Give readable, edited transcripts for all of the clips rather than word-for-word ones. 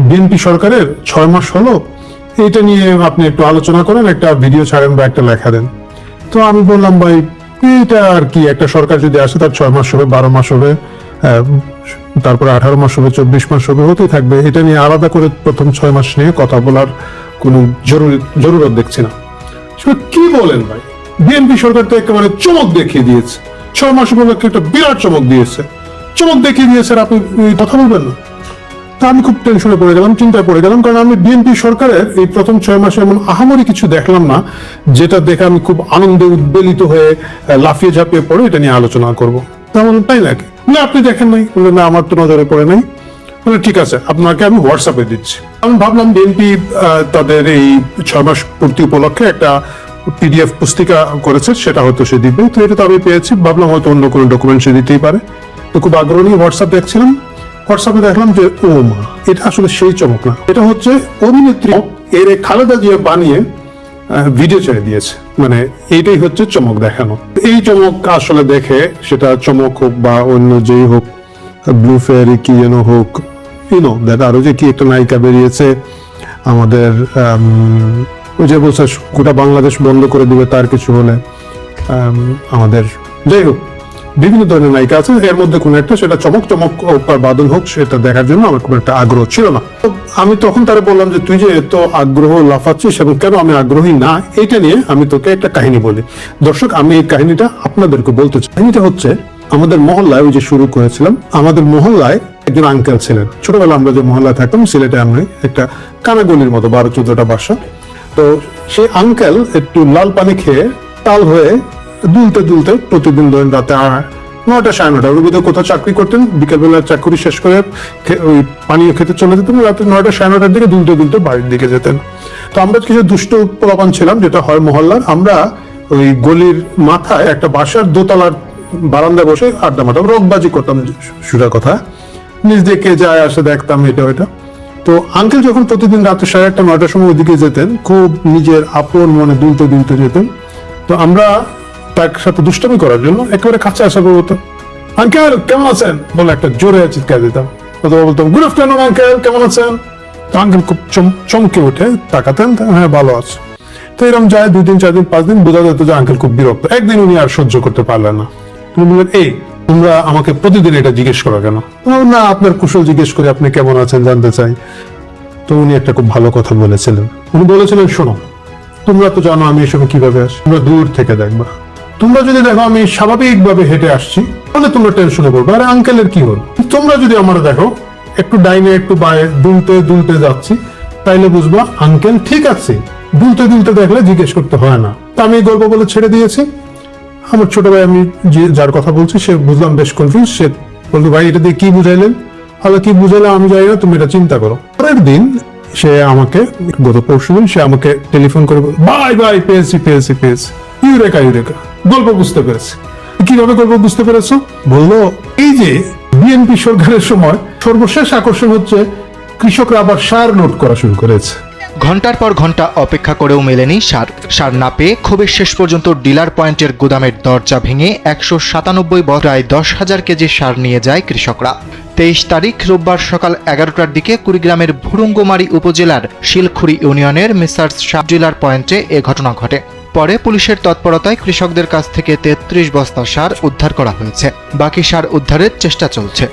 BNP সরকারের 6 মাস হলো, এটা নিয়ে আপনি একটু আলোচনা করেন, একটা ভিডিও ছাড়েন বা একটা লেখা দেন। তো আমি বললাম, ভাই এটা আর কি, একটা সরকার যদি আসে তার 6 মাস হবে, 12 মাস হবে, তারপরে 18 মাস হবে, 24 মাস হবে, হতেই থাকবে। এটা নিয়ে আলাদা করে প্রথম 6 মাস নিয়ে কথা বলার কোনো জরুরত দেখছি না। কি বলেন ভাই, বিএনপি সরকার তো একেবারে চমক দেখিয়ে দিয়েছে, 6 মাস উপলক্ষে একটা বিরাট চমক দিয়েছে, চমক দেখিয়ে দিয়েছে, আর আপনি কথা বলবেন না? তা আমি খুব টেনশনে পড়ে গেলাম, চিন্তায় পড়ে গেলাম, কারণ আমি বিএনপি সরকারের এই প্রথম 6 মাসে এমন আহামরি কিছু দেখলাম না যেটা দেখে আমি খুব আনন্দে উদ্বেলিত হয়ে লাফিয়ে ঝাঁপিয়ে পড়ে এটা নিয়ে আলোচনা করবো। তেমন তাই নাকি? না আপনি দেখেন নাই? না আমার তো নজরে পড়ে নাই। ঠিক আছে, আপনাকে আমি হোয়াটসঅ্যাপে দিচ্ছি। আমি ভাবলাম বিএনপি তাদের এই 6 মাস পূর্তি উপলক্ষে একটা পিডিএফ পুস্তিকা করেছে, সেটা হয়তো সে দিবে। তো এটা তো আমি পেয়েছি, ভাবলাম হয়তো অন্য কোনো ডকুমেন্ট সে দিতেই পারে। তো খুব আগ্রহ নিয়ে হোয়াটসঅ্যাপ দেখছিলাম, হোয়াটসঅ্যাপে দেখলাম যে ও মা, এটা আসলে সেই চমক না, এটা হচ্ছে অভিনেত্রী এর খালেদা জিয়া বানিয়ে ভিডিও ছেড়ে দিয়েছে। মানে এইটাই হচ্ছে চমক দেখানো। এই চমক আসলে দেখে, সেটা চমক হোক বা অন্য যেই হোক, ব্লু ফেয়ারি কি যেন হোক, দ্যাট আরো যে কি একটা নায়িকা বেরিয়েছে আমাদের, ওই যে বলছে গোটা বাংলাদেশ বন্ধ করে দিবে তার কিছু হলে, আমাদের যাই হোক বিভিন্ন ধরনের নায়িকা আছে, এর মধ্যে কোন একটা, সেটা চমক হোক বা বাদল হোক, সেটা দেখার জন্য আমার খুব একটা আগ্রহ ছিল না। আমি তখন তারা বললাম যে তুই যে এত আগ্রহ লাফাচ্ছিস এবং কেন আমি আগ্রহী না, এটা নিয়ে আমি তোকে একটা কাহিনী বলি। দর্শক, আমি এই কাহিনীটা আপনাদেরকে বলতে চাই। কাহিনীটা হচ্ছে, আমাদের মহল্লায়, ওই যে শুরু করেছিলাম, আমাদের মহল্লায় একজন আঙ্কেল ছিলেন। ছোটবেলা আমরা যে মহল্লায় থাকতাম সিলেটে, আমরা একটা কানাগলির মতো 12-14টা বাসা। তো সেই আঙ্কেল একটু লাল পানি খেয়ে টাল হয়ে দুলতে দুলতে প্রতিদিন ধরেন রাতে 9টা 9:30 ওর ভিতরে কোথাও চাকরি করতেন, বিকেলবেলা চাকরি শেষ করে ওই পানীয় খেতে চলে যেতেন, রাতে 9টা 9:30 দিকে দুলতে দুলতে বাড়ির দিকে যেতেন। তো আমরা কিছু দুষ্ট পোলাপান ছিলাম, যেটা হয় মহল্লার, আমরা ওই গলির মাথায় একটা বাসার দোতলার বারান্দায় বসে আড্ডা মারতাম, রকবাজি করতাম, সোজা কথা, নিজ দিয়ে কে যায় আসে দেখতাম, এটা ওইটা। তো আঙ্কেল যখন প্রতিদিন রাতে 8:30 9টার সময় ওইদিকে যেতেন, খুব নিজের আপন মনে দুলতে দুলতে যেতেন। তো আমরা তার সাথে দুষ্টামি করার জন্য একেবারে কাছে আসা বলতো, আঙ্কেল কেমন আছেন বলে একটা জোরে চিৎকার দিতাম। অথবা বলতাম, গুড আফটারনুন আঙ্কেল, কেমন আছেন? তো আঙ্কেল খুব চমকে উঠে তাকাতেন, হ্যাঁ ভালো আছে। তো এরকম যায় 2 দিন 4 দিন 5 দিন, বোঝা যেত যে আঙ্কেল খুব বিরক্ত। একদিন উনি আর সহ্য করতে পারলেন না, তিনি বললেন, এই তোমরা আমাকে প্রতিদিন এটা জিজ্ঞেস করো কেন? না, আপনার কুশল জিজ্ঞেস করে, আপনি কেমন আছেন জানতে চাই। তো উনি একটা খুব ভালো কথা বলেছিলেন। উনি বলেছিলেন, শোনো, তোমরা তো জানো আমি এসব কিভাবে আসি, তোমরা দূর থেকে দেখবা। তোমরা যদি দেখো আমি স্বাভাবিকভাবে হেঁটে আসছি, তাহলে তোমরা টেনশনে করবে, আরে আঙ্কেলের কি হল। তোমরা যদি আমার দেখো একটু ডাইনে একটু বায়ে দুলতে দুলতে যাচ্ছি, তাইলে বুঝবা আঙ্কেল ঠিক আছে। দুলতে দুলতে দেখলে জিজ্ঞেস করতে হয় না। তা আমি গল্প বলে ছেড়ে দিয়েছি। আমার ছোট ভাই, আমি যার কথা বলছি, সে বুঝলাম বেশ কনফিউজ। সে বলতো, ভাই এটা দিয়ে কি বুঝাইলেন? তাহলে কি বুঝাইলাম আমি জানি না, তুমি এটা চিন্তা করো। পরের দিন সে আমাকে, গত পরশুদিন সে আমাকে টেলিফোন করে, ভাই পেয়েছি, ইউরেকা গল্প বুঝতে পেরেছি। কিভাবে গল্প বুঝতে পেরেছো? বললো, এই যে বিএনপি সরকারের সময় সর্বশেষ আকর্ষণ হচ্ছে কৃষকরা আবার সার নোট করা শুরু করেছে। ঘন্টার পর ঘন্টা অপেক্ষা করেও মেলেনি সার না পেয়ে ক্ষোভের শেষ পর্যন্ত ডিলার পয়েন্টের গুদামের দরজা ভেঙে 197 প্রায় 10,000 কেজি সার নিয়ে যায় কৃষকরা। 23 তারিখ রোববার সকাল 11টার দিকে কুড়িগ্রামের ভুরুঙ্গমারী উপজেলার শিলখুড়ি ইউনিয়নের মেসার্স সার ডিলার পয়েন্টে এ ঘটনা ঘটে। পরে পুলিশের তৎপরতায় কৃষকদের কাছ থেকে 33 বস্তা সার উদ্ধার করা হয়েছে। বাকি সার উদ্ধারের চেষ্টা চলছে।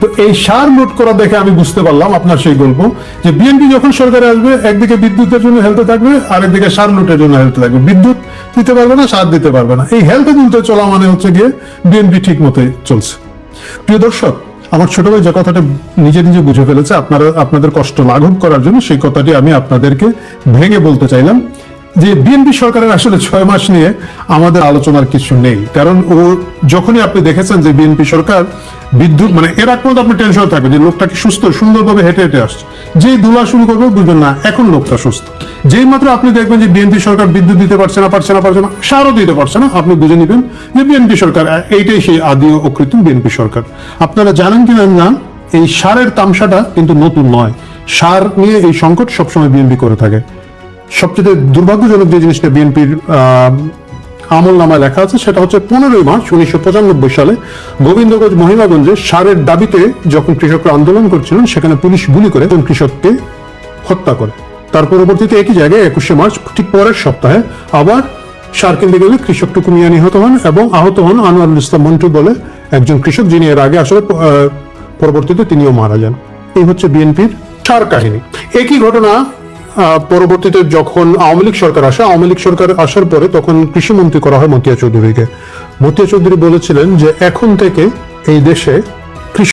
তো এই সার নোট করা দেখে আমি বুঝতে পারলাম আপনার সেই গল্প, যে বিএনপি যখন সরকারে আসবে, একদিকে বিদ্যুতের জন্য হেলতে থাকবে, আরেকদিকে সার নোটের জন্য হেলতে থাকবে। বিদ্যুৎ দিতে পারবে না, সার দিতে পারবে না। এই হেলতে দুলতে চলা মানে হচ্ছে গিয়ে বিএনপি ঠিক মতোই চলছে। প্রিয় দর্শক, আমার ছোট ভাই যে কথাটা নিজে নিজে বুঝে ফেলেছে, আপনাদের কষ্ট লাঘব করার জন্য সেই কথাটি আমি আপনাদেরকে ভেঙে বলতে চাইলাম, যে বিএনপি সরকারের আসলে 6 মাস নিয়ে আমাদের আলোচনার কিছু নেই। কারণ ও যখনই আপনি দেখেছেন যে বিএনপি সরকার বিদ্যুৎ, মানে এর আগ পর্যন্ত আপনি টেনশন থাকবে যে লোকটা কি সুস্থ, সুন্দরভাবে হেঁটে হেঁটে আসছে। যেই দুলা শুরু করবে বুঝবেন না এখন লোকটা সুস্থ। যেই মাত্র আপনি দেখবেন যে বিএনপি সরকার বিদ্যুৎ দিতে পারছে না, সারও দিতে পারছে না, আপনি বুঝে নিবেন যে বিএনপি সরকার, এইটাই সেই আদি ও কৃত্রিম বিএনপি সরকার। আপনারা জানেন কিনা না, এই সারের তামসাটা কিন্তু নতুন নয়। সার নিয়ে এই সংকট সবসময় বিএনপি করে থাকে। সবচেয়ে দুর্ভাগ্যজনক যে জিনিসটা বিএনপির আমল নামায় লেখা আছে, সেটা হচ্ছে 15 মার্চ 1995 সালে গোবিন্দগঞ্জ মহিমাগঞ্জে সারের দাবিতে যখন কৃষকরা আন্দোলন করছিলেন, সেখানে পুলিশ গুলি করে একজন কৃষককে হত্যা করে। তার পরবর্তীতে একই জায়গায় 21 মার্চ ঠিক পরের সপ্তাহে আবার সার কিনতে গেলে কৃষক টুকু মিয়া নিহত হন এবং আহত হন আনোয়ারুল ইসলাম মন্টু বলে একজন কৃষক, যিনি এর আগে আসলে পরবর্তীতে তিনিও মারা যান। এই হচ্ছে বিএনপির সার কাহিনী। একই ঘটনা পরবর্তীতে যখন আওয়ামী লীগ সরকার আসে, আওয়ামী লীগ সরকার আসার পরে তখন কৃষিমন্ত্রী করা হয় মতিয়া চৌধুরীকে। মতিয়া চৌধুরী বলেছিলেন যে এখন থেকে এই দেশে